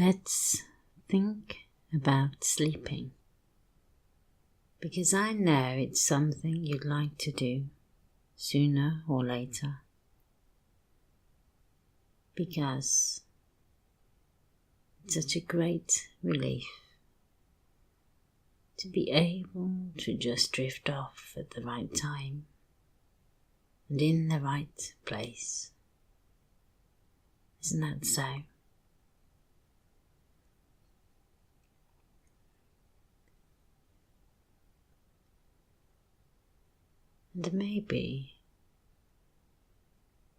Let's think about sleeping, because I know it's something you'd like to do sooner or later, because it's such a great relief to be able to just drift off at the right time and in the right place. Isn't that so? And maybe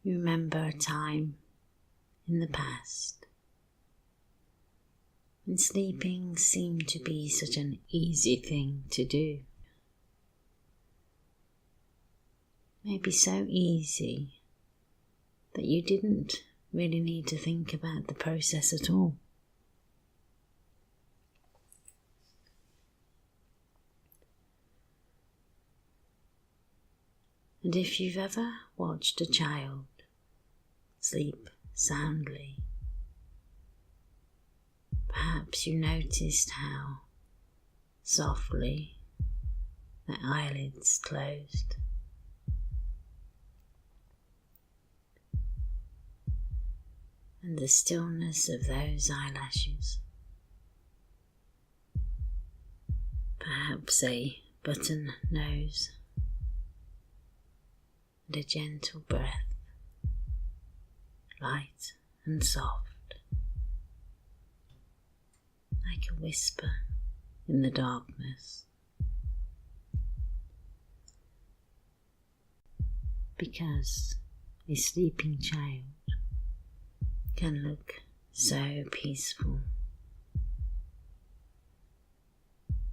you remember a time in the past when sleeping seemed to be such an easy thing to do. Maybe so easy that you didn't really need to think about the process at all. And if you've ever watched a child sleep soundly, perhaps you noticed how softly their eyelids closed. And the stillness of those eyelashes. Perhaps a button nose and a gentle breath, light and soft, like a whisper in the darkness. Because a sleeping child can look so peaceful,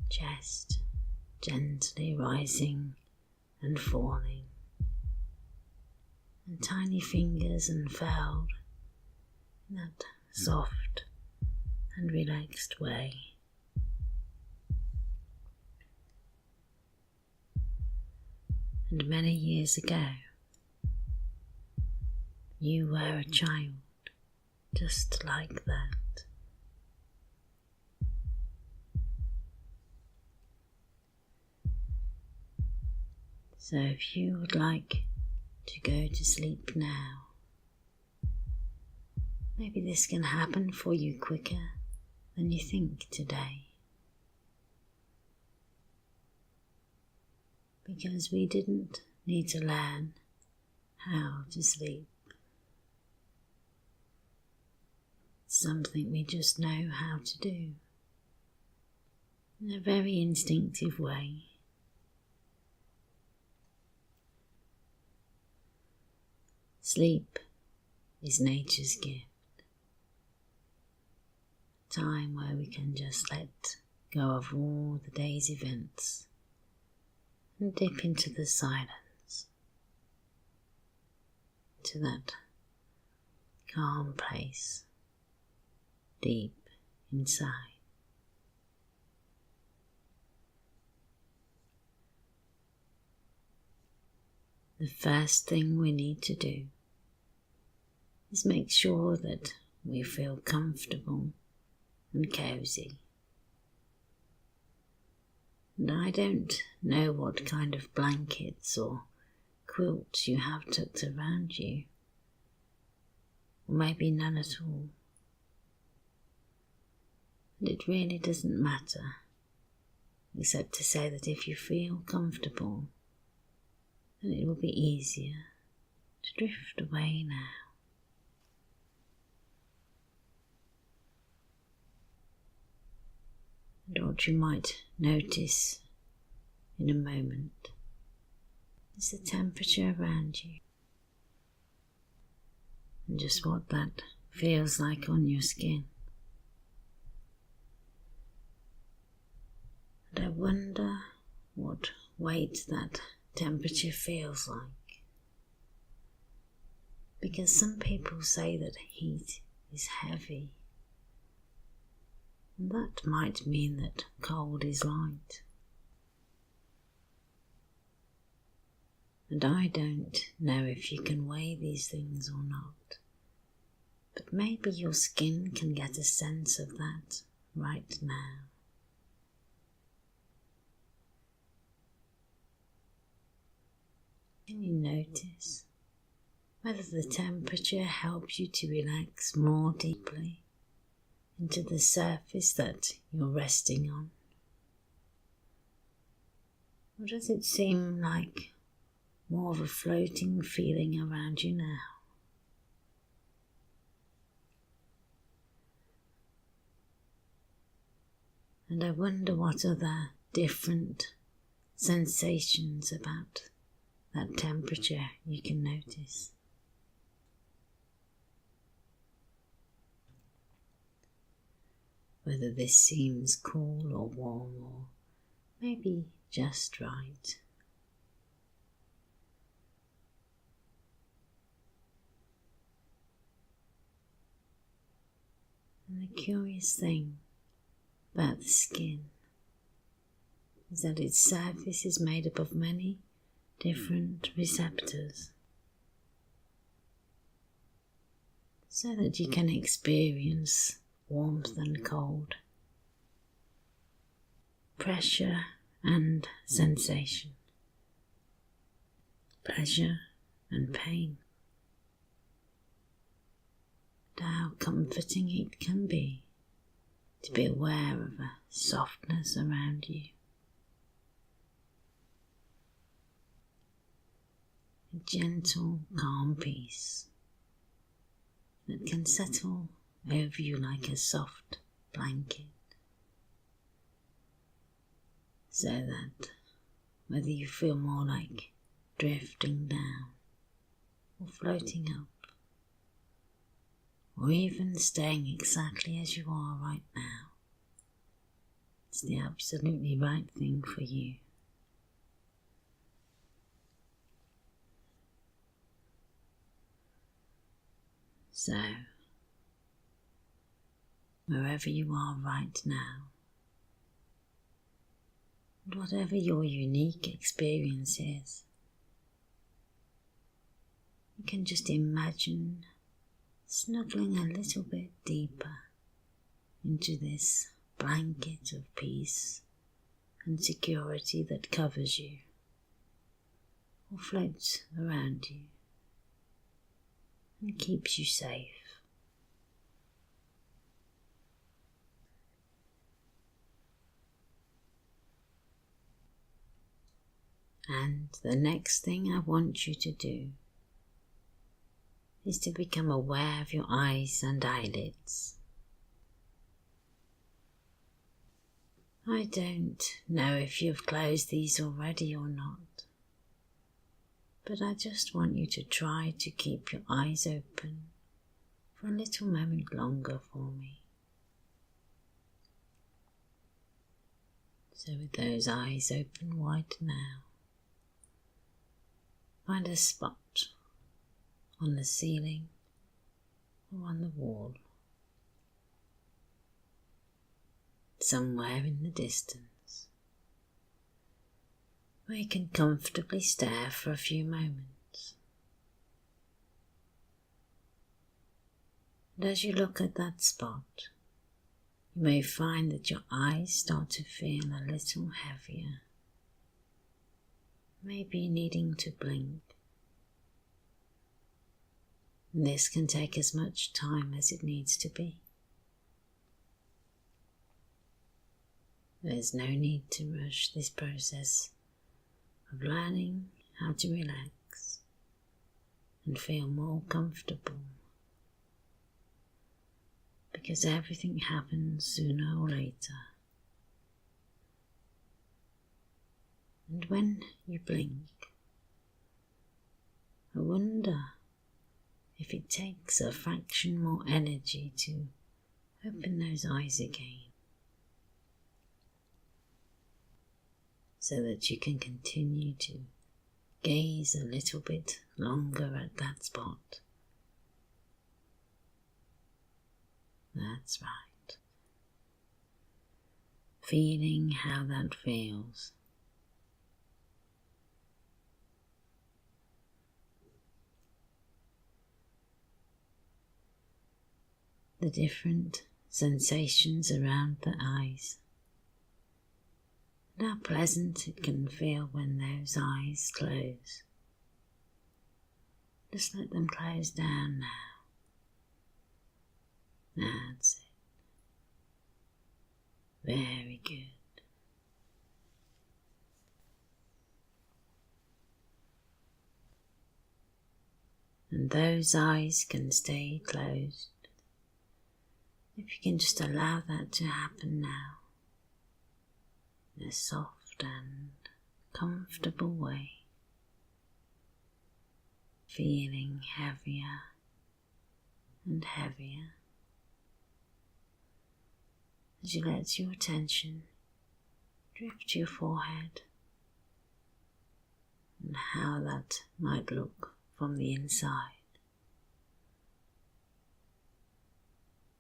chest gently rising and falling, and tiny fingers unfurled in that soft and relaxed way. And many years ago, you were a child just like that. So if you would like to go to sleep now, maybe this can happen for you quicker than you think today. Because we didn't need to learn how to sleep. It's something we just know how to do in a very instinctive way. Sleep is nature's gift, a time where we can just let go of all the day's events and dip into the silence, to that calm place deep inside. The first thing we need to do is make sure that we feel comfortable and cozy. And I don't know what kind of blankets or quilts you have tucked around you, or maybe none at all. And it really doesn't matter, except to say that if you feel comfortable, then it will be easier to drift away now. And what you might notice in a moment is the temperature around you, and just what that feels like on your skin. And I wonder what weight that temperature feels like. Because some people say that heat is heavy, and that might mean that cold is light. And I don't know if you can weigh these things or not, But maybe your skin can get a sense of that right now. Can you notice whether the temperature helps you to relax more deeply into the surface that you're resting on? Or does it seem like more of a floating feeling around you now? And I wonder what other different sensations about that temperature you can notice. Whether this seems cool or warm or maybe just right. And the curious thing about the skin is that its surface is made up of many different receptors, so that you can experience warmth and cold, pressure and sensation, pleasure and pain, and how comforting it can be to be aware of a softness around you. A gentle, calm peace that can settle over you like a soft blanket, so that whether you feel more like drifting down or floating up, or even staying exactly as you are right now, it's the absolutely right thing for you. So, wherever you are right now, and whatever your unique experience is, you can just imagine snuggling a little bit deeper into this blanket of peace and security that covers you or floats around you and keeps you safe. And the next thing I want you to do is to become aware of your eyes and eyelids. I don't know if you've closed these already or not, but I just want you to try to keep your eyes open for a little moment longer for me. So with those eyes open wide now, find a spot on the ceiling or on the wall, somewhere in the distance, where you can comfortably stare for a few moments. And as you look at that spot, you may find that your eyes start to feel a little heavier, maybe needing to blink. And this can take as much time as it needs to be. There's no need to rush this process of learning how to relax and feel more comfortable, because everything happens sooner or later. And when you blink, I wonder if it takes a fraction more energy to open those eyes again, so that you can continue to gaze a little bit longer at that spot. That's right. Feeling how that feels. the different sensations around the eyes, and how pleasant it can feel when those eyes close. Just let them close down now. That's it. Very good. And those eyes can stay closed if you can just allow that to happen now in a soft and comfortable way, feeling heavier and heavier as you let your attention drift to your forehead and how that might look from the inside.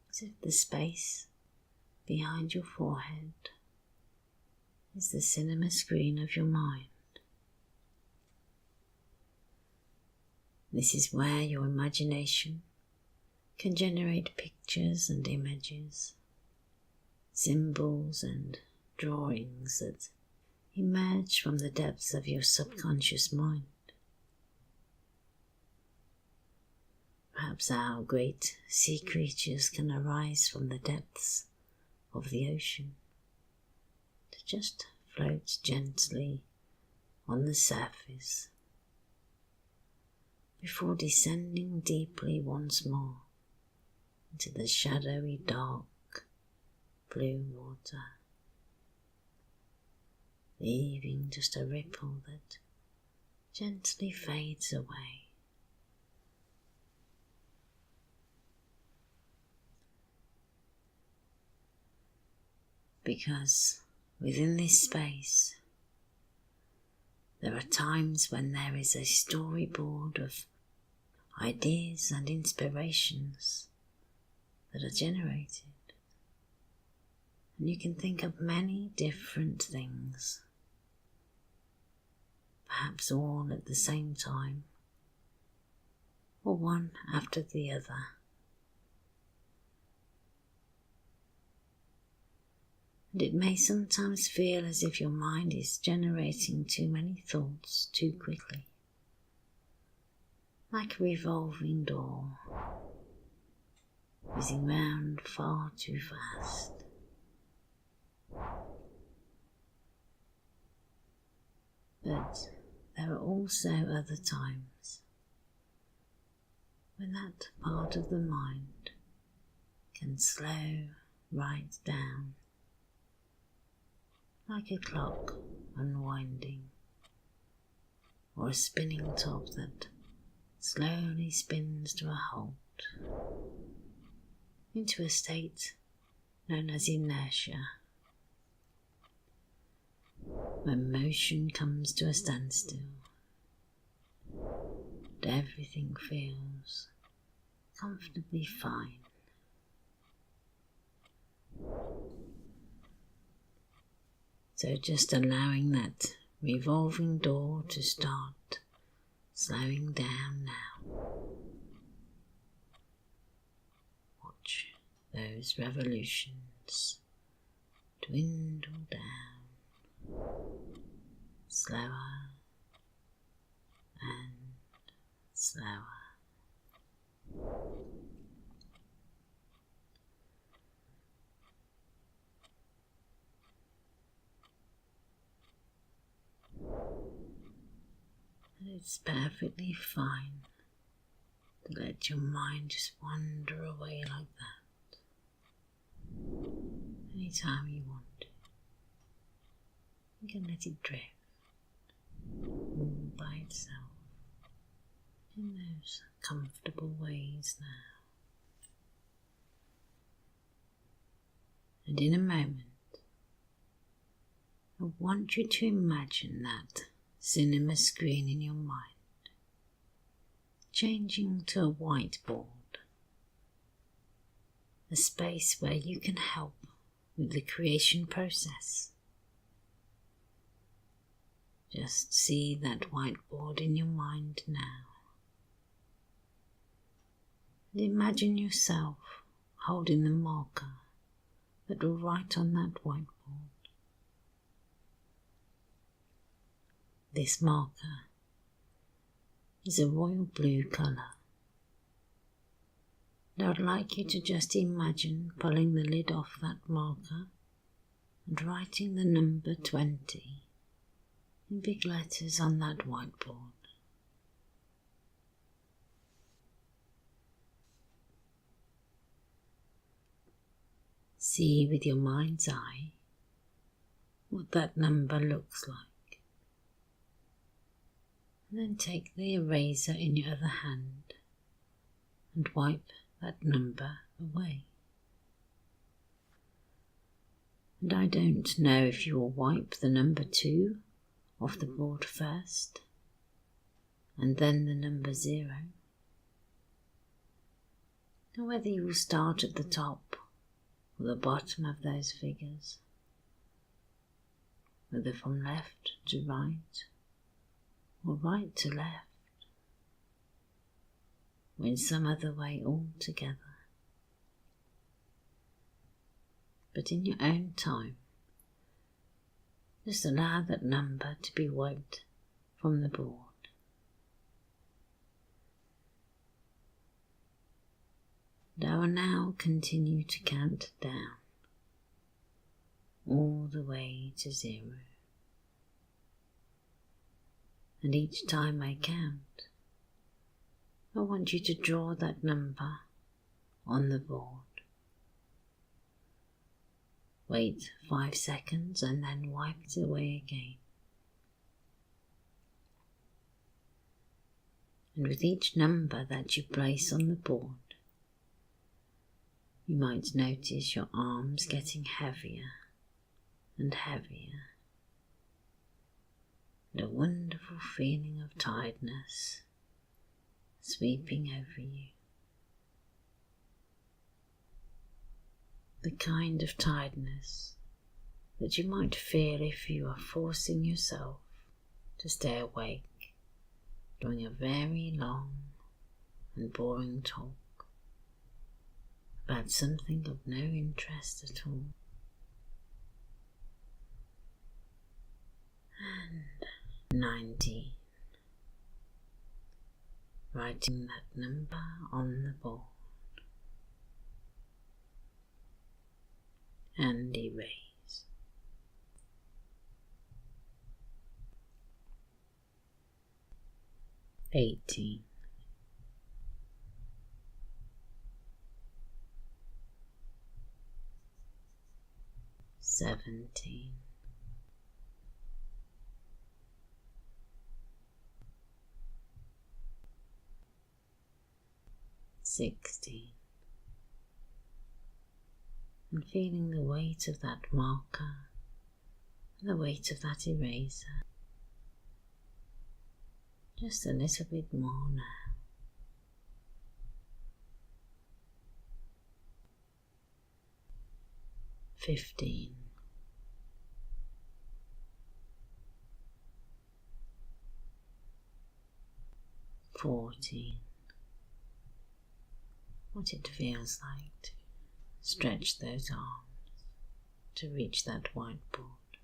As if the space behind your forehead is the cinema screen of your mind. This is where your imagination can generate pictures and images, symbols and drawings that emerge from the depths of your subconscious mind. Perhaps our great sea creatures can arise from the depths of the ocean to just float gently on the surface before descending deeply once more into the shadowy dark blue water, leaving just a ripple that gently fades away. Because within this space, there are times when there is a storyboard of ideas and inspirations that are generated. And you can think of many different things, perhaps all at the same time, or one after the other. And it may sometimes feel as if your mind is generating too many thoughts too quickly, like a revolving door, whizzing round far too fast. But there are also other times when that part of the mind can slow right down, like a clock unwinding, or a spinning top that slowly spins to a halt, into a state known as inertia, when motion comes to a standstill and everything feels comfortably fine. So just allowing that revolving door to start slowing down now. Watch those revolutions dwindle down, slower and slower. And it's perfectly fine to let your mind just wander away like that anytime you want to. You can let it drift all by itself in those comfortable ways now. And in a moment, I want you to imagine that cinema screen in your mind changing to a whiteboard, a space where you can help with the creation process. Just see that whiteboard in your mind now. And imagine yourself holding the marker that will write on that whiteboard. This marker is a royal blue colour. And I would like you to just imagine pulling the lid off that marker and writing the number 20 in big letters on that whiteboard. See with your mind's eye what that number looks like. And then take the eraser in your other hand and wipe that number away. And I don't know if you will wipe the number 2 off the board first and then the number 0, or whether you will start at the top or the bottom of those figures, whether from left to right or right to left, or in some other way altogether. But in your own time, just allow that number to be wiped from the board. And I will now continue to count down all the way to 0. And each time I count, I want you to draw that number on the board. Wait 5 seconds and then wipe it away again. And with each number that you place on the board, you might notice your arms getting heavier and heavier, and a wonderful feeling of tiredness sweeping over you. The kind of tiredness that you might feel if you are forcing yourself to stay awake during a very long and boring talk about something of no interest at all. And 19. Writing that number on the board and erase. 18. 17. 16. And feeling the weight of that marker and the weight of that eraser. Just a little bit more now. 15. 14. What it feels like to stretch those arms to reach that whiteboard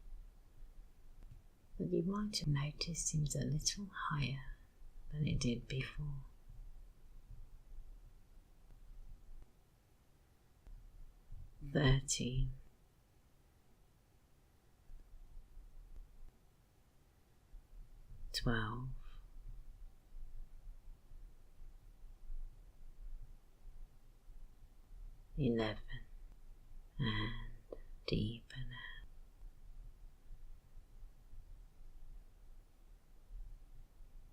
that you might have noticed seems a little higher than it did before. 13. 12. 11. And deeper now.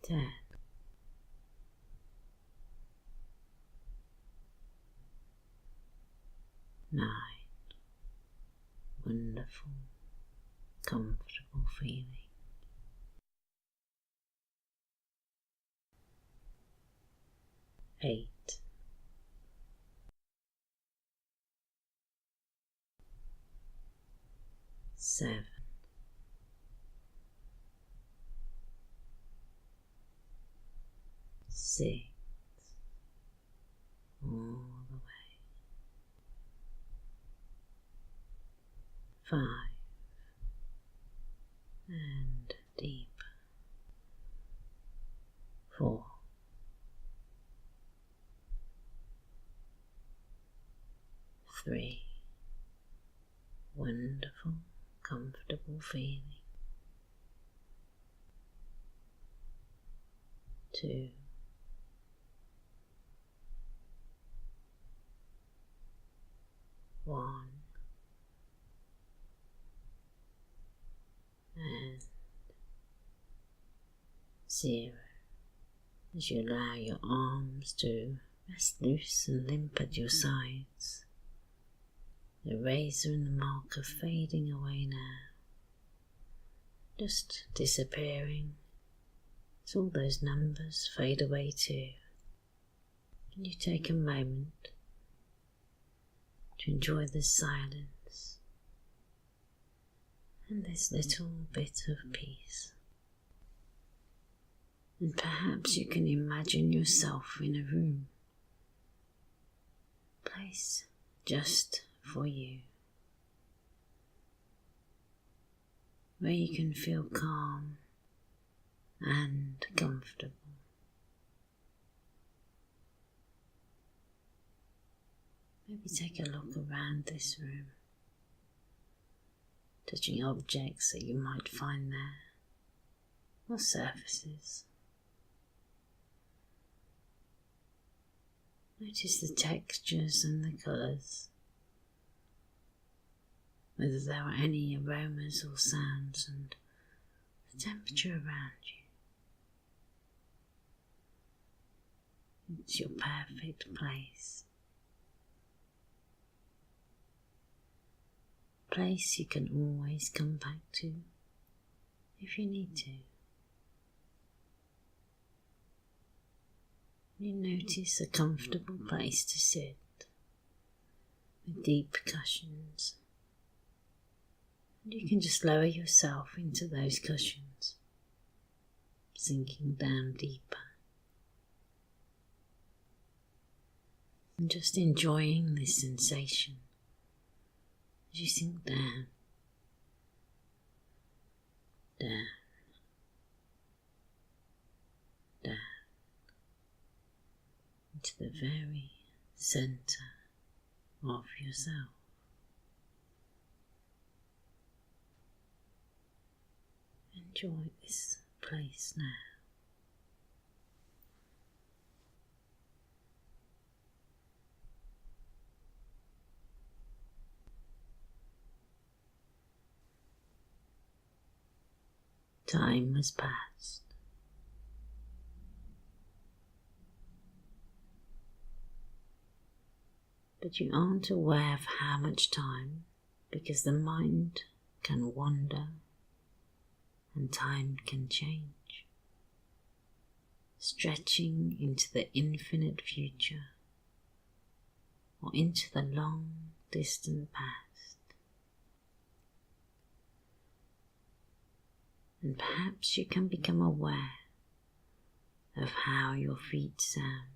10. 9. Wonderful, comfortable feeling. 8. 7. 6. All the way 5, and deep. 4, 3, wonderful, comfortable feeling. 2, 1, and 0. As you allow your arms to rest loose and limp at your sides, the razor and the marker fading away now, just disappearing as all those numbers fade away too. Can you take a moment to enjoy the silence and this little bit of peace? And perhaps you can imagine yourself in a room, a place just for you, where you can feel calm and comfortable. Maybe take a look around this room, touching objects that you might find there, or surfaces. Notice the textures and the colours, whether there are any aromas or sounds, and the temperature around you. It's your perfect place. A place you can always come back to if you need to. You notice a comfortable place to sit with deep cushions, and you can just lower yourself into those cushions, sinking down deeper and just enjoying this sensation as you sink down, down, down, to the very center of yourself. Enjoy this place now. Time has passed. But you aren't aware of how much time, because the mind can wander and time can change, stretching into the infinite future or into the long distant past. And perhaps you can become aware of how your feet sound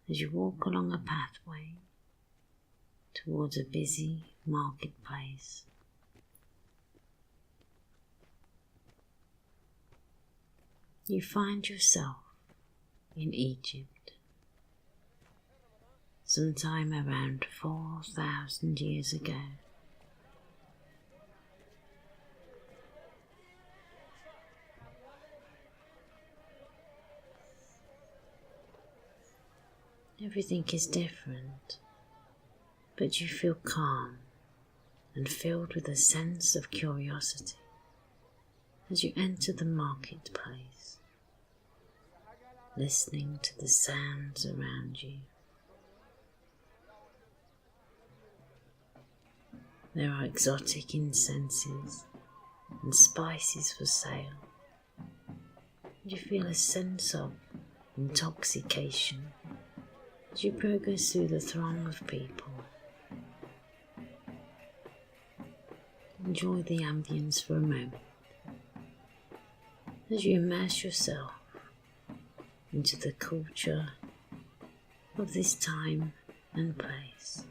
as you walk along a pathway towards a busy marketplace. You find yourself in Egypt, sometime around 4,000 years ago. Everything is different, but you feel calm and filled with a sense of curiosity as you enter the marketplace, listening to the sounds around you. There are exotic incenses and spices for sale. You feel a sense of intoxication as you progress through the throng of people. Enjoy the ambience for a moment as you immerse yourself into the culture of this time and place.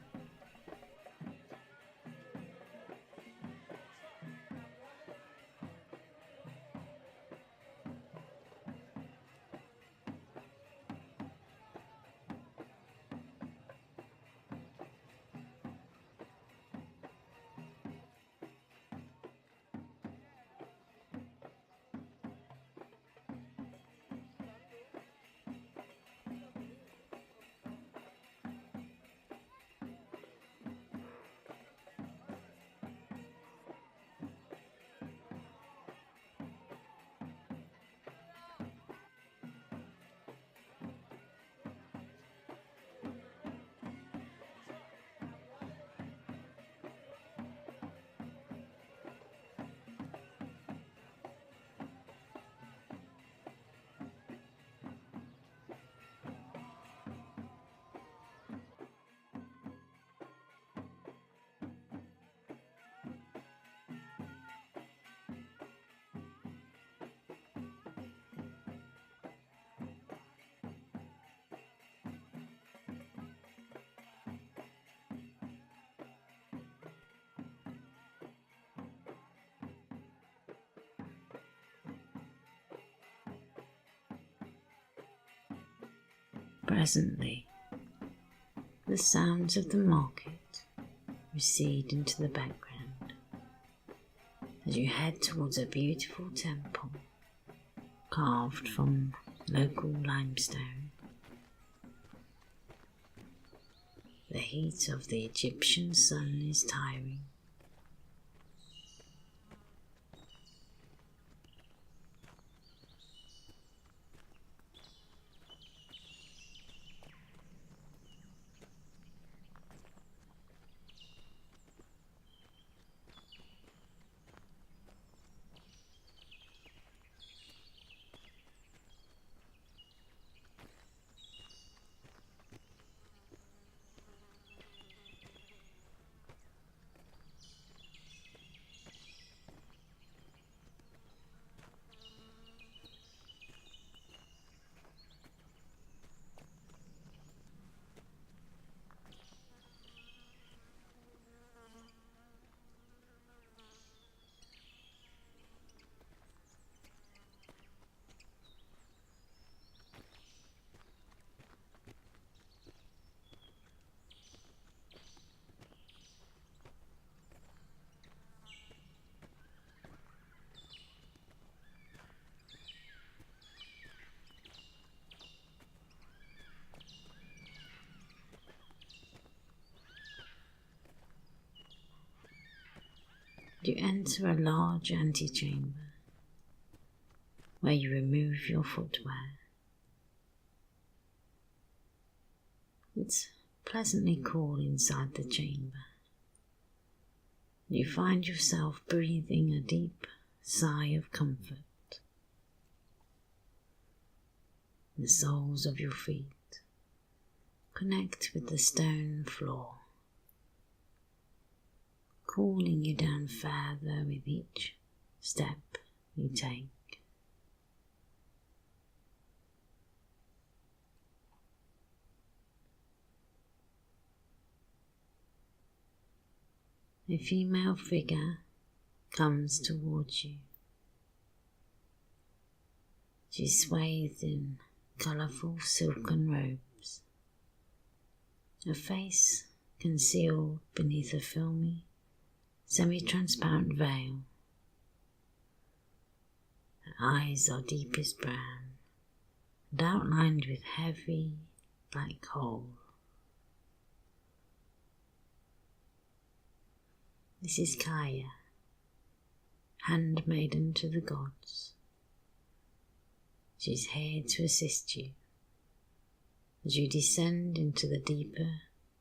Presently, the sounds of the market recede into the background as you head towards a beautiful temple carved from local limestone. The heat of the Egyptian sun is tiring. You enter a large antechamber where you remove your footwear. It's pleasantly cool inside the chamber. You find yourself breathing a deep sigh of comfort. The soles of your feet connect with the stone floor, cooling you down further with each step you take. A female figure comes towards you. She's swathed in colourful silken robes, her face concealed beneath a filmy, semi-transparent veil. Her eyes are deepest brown and outlined with heavy black holes. This is Kaya, handmaiden to the gods. She's here to assist you as you descend into the deeper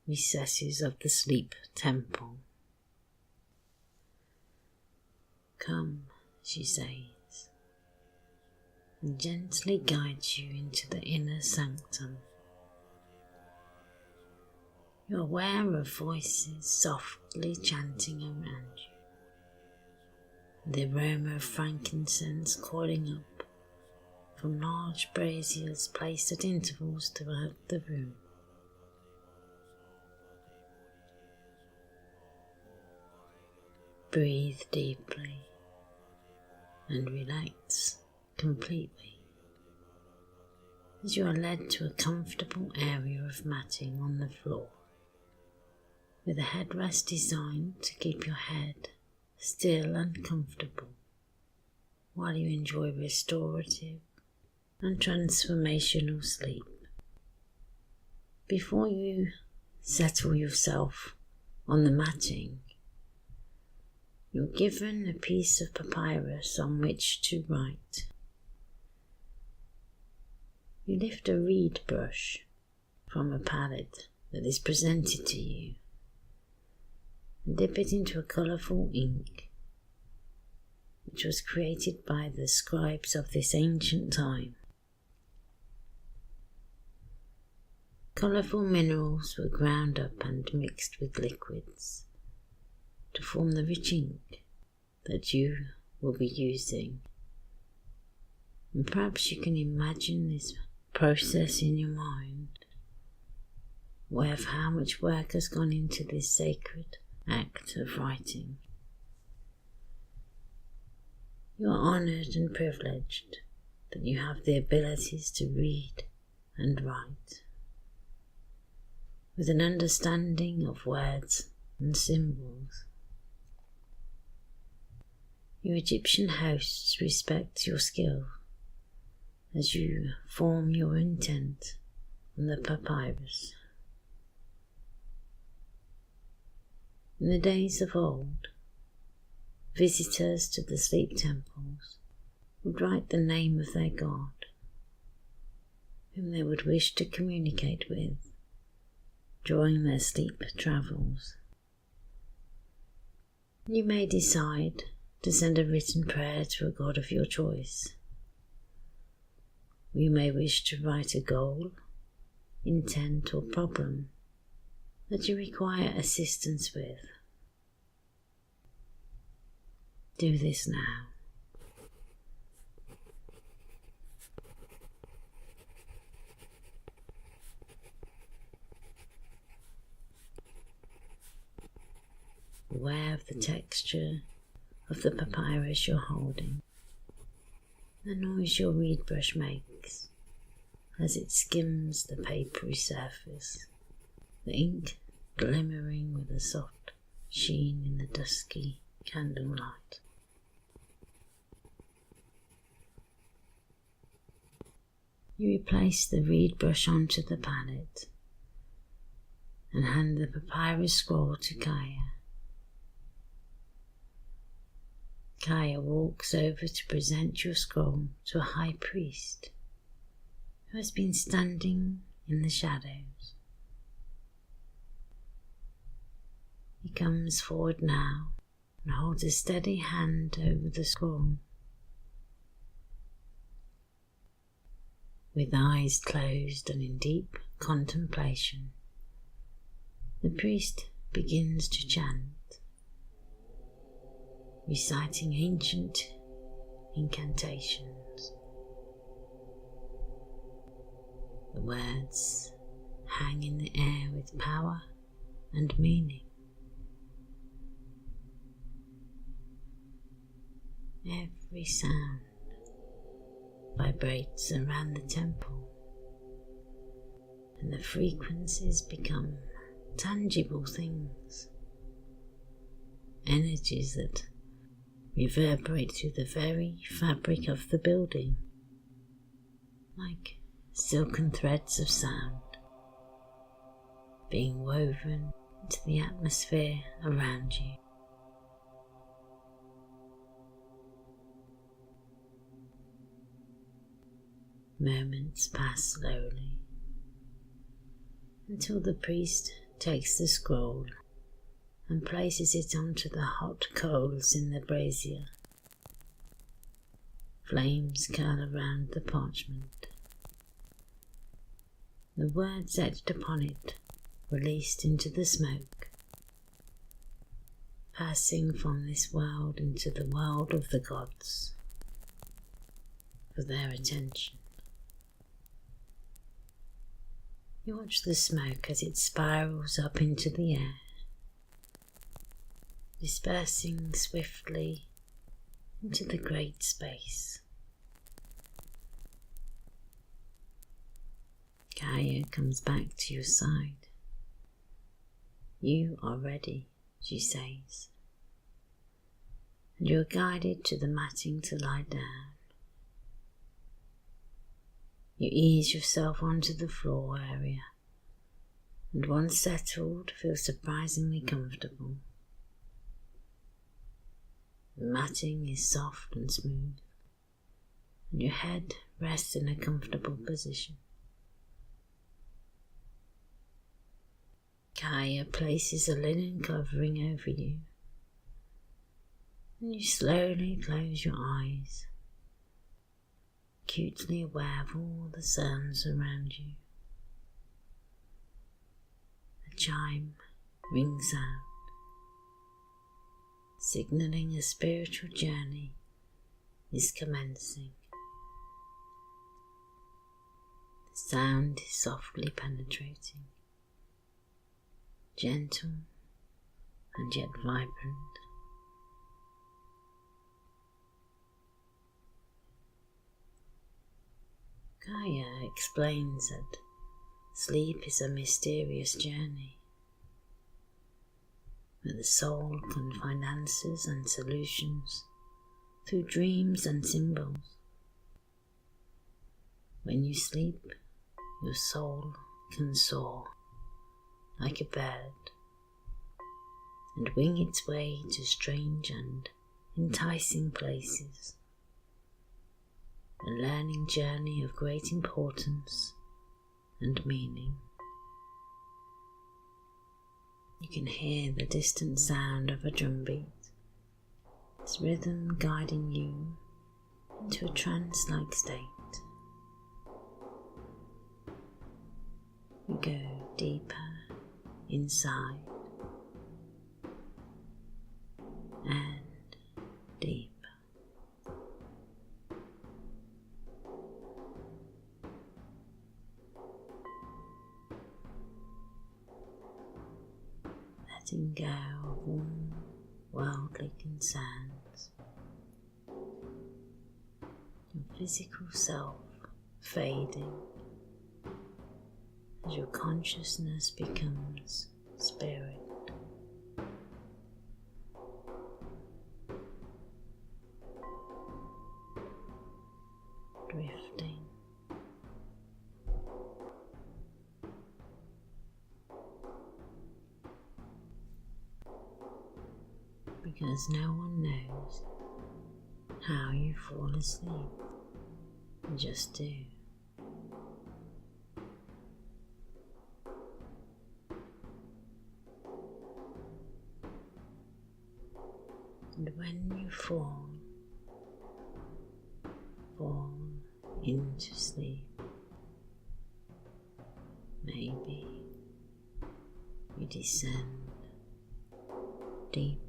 recesses of the sleep temple. Come, she says, and gently guides you into the inner sanctum. You're aware of voices softly chanting around you, the aroma of frankincense calling up from large braziers placed at intervals throughout the room. Breathe deeply and relax completely as you are led to a comfortable area of matting on the floor, with a headrest designed to keep your head still and comfortable while you enjoy restorative and transformational sleep. Before you settle yourself on the matting, you're given a piece of papyrus on which to write. You lift a reed brush from a palette that is presented to you and dip it into a colourful ink which was created by the scribes of this ancient time. Colourful minerals were ground up and mixed with liquids to form the rich ink that you will be using. And perhaps you can imagine this process in your mind, aware of how much work has gone into this sacred act of writing. You are honoured and privileged that you have the abilities to read and write. with an understanding of words and symbols. Your Egyptian hosts respect your skill as you form your intent on the papyrus. In the days of old, visitors to the sleep temples would write the name of their god, whom they would wish to communicate with during their sleep travels. You may decide to send a written prayer to a god of your choice. You may wish to write a goal, intent, or problem that you require assistance with. Do this now. Aware of the texture of the papyrus you're holding, the noise your reed brush makes as it skims the papery surface, the ink glimmering with a soft sheen in the dusky candlelight. You replace the reed brush onto the palette and hand the papyrus scroll to Kaya. Kaya walks over to present your scroll to a high priest who has been standing in the shadows. He comes forward now and holds a steady hand over the scroll. With eyes closed and in deep contemplation, the priest begins to chant, reciting ancient incantations. The words hang in the air with power and meaning. Every sound vibrates around the temple, and the frequencies become tangible things, energies that reverberate through the very fabric of the building, like silken threads of sound being woven into the atmosphere around you. Moments pass slowly until the priest takes the scroll and places it onto the hot coals in the brazier. Flames curl around the parchment. The words etched upon it released into the smoke, passing from this world into the world of the gods for their attention. You watch the smoke as it spirals up into the air, dispersing swiftly into the great space. Kaya comes back to your side. You are ready, she says, and you are guided to the matting to lie down. You ease yourself onto the floor area, and once settled, feel surprisingly comfortable. The matting is soft and smooth, and your head rests in a comfortable position. Kaya places a linen covering over you, and you slowly close your eyes, acutely aware of all the sounds around you. A chime rings out, signalling a spiritual journey is commencing. The sound is softly penetrating, gentle and yet vibrant. Kaya explains that Sleep is a mysterious journey where the soul can find answers and solutions through dreams and symbols. When you sleep, your soul can soar like a bird and wing its way to strange and enticing places. A learning journey of great importance and meaning. You can hear the distant sound of a drumbeat, its rhythm guiding you into a trance-like state. You go deeper inside and deeper. Letting go of all worldly concerns, your physical self fading as your consciousness becomes spirit. Drifting. Because no one knows how you fall asleep. You just do. And when you fall into sleep, maybe you descend deeper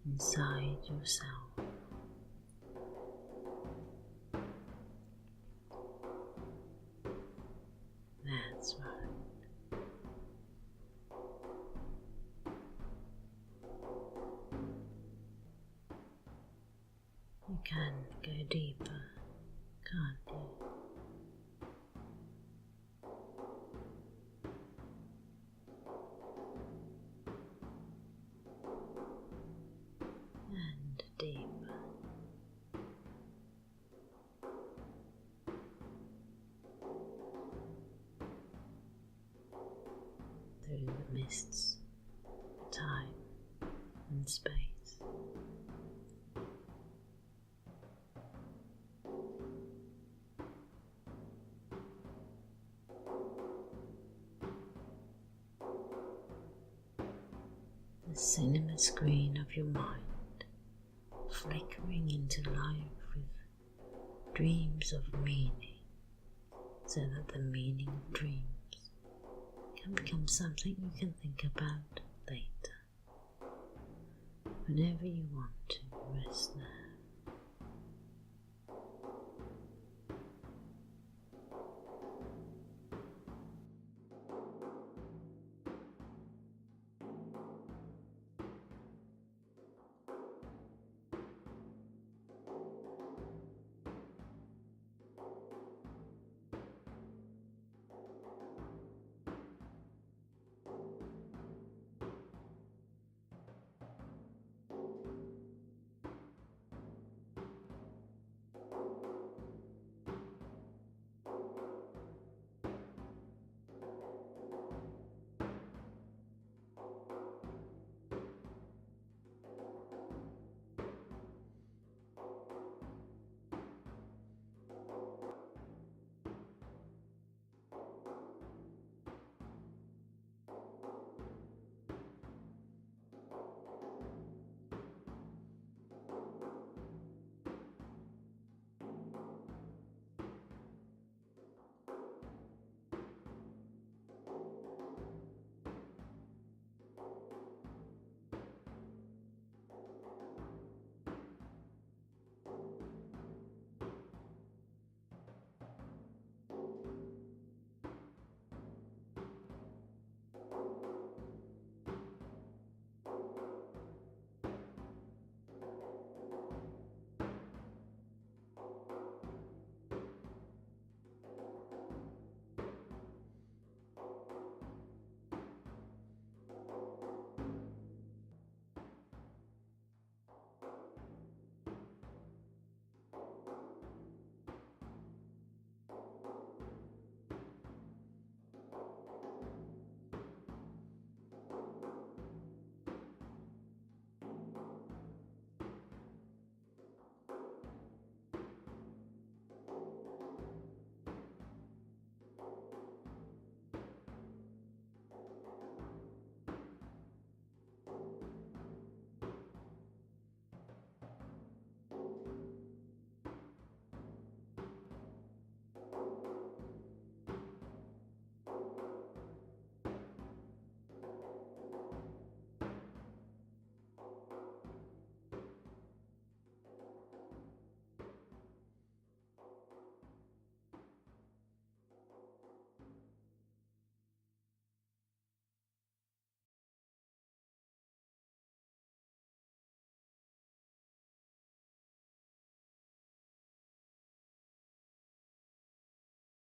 inside yourself. That's right. You can go deeper, can't you? And deeper. Through the mists of time and space. The cinema screen of your mind flickering into life with dreams of meaning, so that the meaning of dreams can become something you can think about later, whenever you want to rest there.